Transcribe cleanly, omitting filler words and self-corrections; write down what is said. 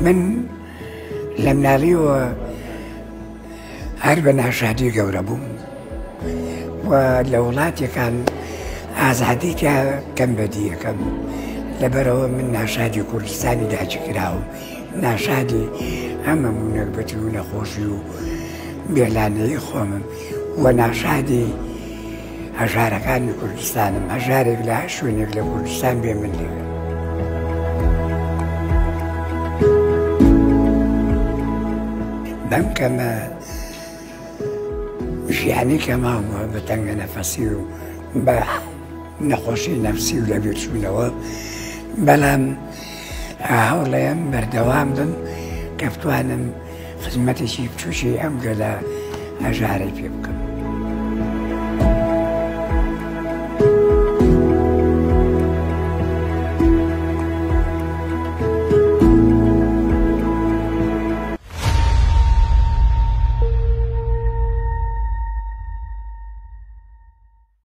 من لە مناڵیەوە هەر بە ناشادی گەورە بووم و لە وڵاتێکان ئازادی تیا کەم بەدی یەکەم لەبەرەوە من ناشادی کوردستانی داچی کراوم ناشادی ئەمەمو نەکبەتی و نەخۆشی و بێلانەی خۆمم و ناشادی هەژارەکانی کوردستانم هەژارێک لە شوێنێک لە کوردستان بێ من لەوێ بەم کەمە ژیانی کە ماوە بە تەنگە نەفەسی و بە نەخۆشی نەفسی و لەبیر چوونەوە بەڵام هەوڵەیەم بەردەوام بم کە بتوانم خزمەتێکی بچووشی ئەم گەلە هەژارەی پێ بکەم.